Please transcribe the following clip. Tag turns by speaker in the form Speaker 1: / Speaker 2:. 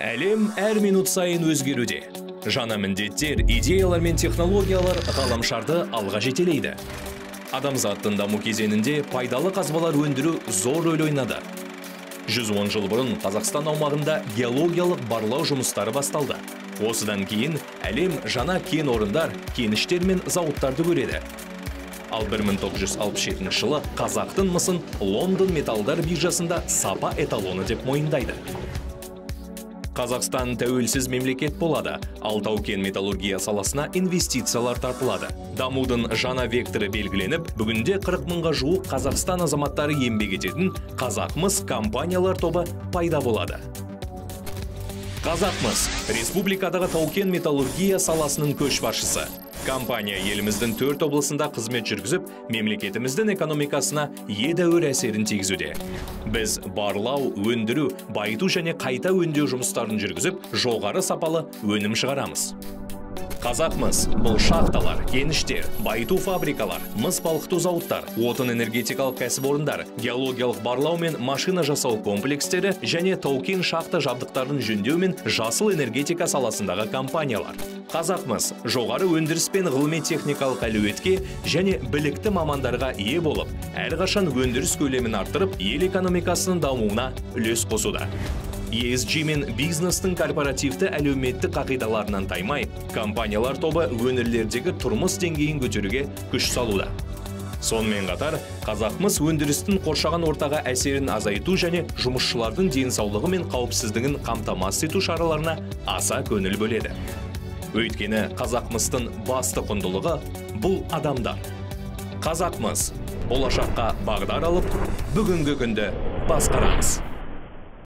Speaker 1: Әлем әр минут сайын өзгеруде. Жаңа міндеттер, идеялар мен технологиялар ғаламшарды алға жетелейді. Адамзаттың даму кезеңінде пайдалы қазбалар өндіру зор рөл ойнады. 110 жыл бұрын Қазақстан аумағында геологиялық барлау жұмыстары басталды. Осыдан кейін әлем жаңа кен орындар, кеніштер мен зауыттарды көреді. Ал 1967 жылы қазақтың мысын Лондон металдар биржасында сапа эталоны деп мойындайды. Қазақстан тәуелсіз мемлекет болады, ал тау-кен металлургия саласына инвестициялар тартылады. Дамудың жаңа векторы белгіленіп, бүгінде 40 мыңға жуық Қазақстан азаматтары еңбек ететін Қазақмыс компаниялар тобы пайда болады. Қазақмыс республикадағы тау-кен металлургия саласының көшбасшысы. Компания еліміздің 4 облысында қызмет жүргізіп, мемлекетіміздің экономикасына едәуір әсерін тигізуде. Біз барлау, өндіру, байыту және қайта өңдеу жұмыстарын жүргізіп, жоғары сапалы өнім шығарамыз. Қазақмыс бұл шахталар, кеніштер, байыту фабрикалар, мыс балқыту зауыттар, отын энергетикалық кәсіпорындар, геологиялық барлау мен машина жасау комплекстері және тау-кен шахта жабдықтарын жөндеу мен жасыл энергетика саласындағы компаниялар. Қазақмыс жоғары өндіріс пен ғылыми техникалық әлеуетке және білікті мамандарға ие болып, әрқашан өндіріс көлемін арттырып, ел экономикасының дамуына үлес қосуда. ESG мен бизнестің корпоративті әлеуметтік қағидаларынан таймай, компаниялар тобы өңірлердегі тұрмыс деңгейін көтеруге күш салуда. Сонымен қатар, Қазақмыс өндірістің қоршаған ортаға әсерін азайту және жұмысшылардың денсаулығы мен қауіпсіздігін қамтамасыз ету шараларына аса көңіл бөледі. Өйткені Қазақмыстың басты құндылығы бұл адамдар. Қазақмыс болашаққа бағдар алып, бүгінгі күнді басқарамыз.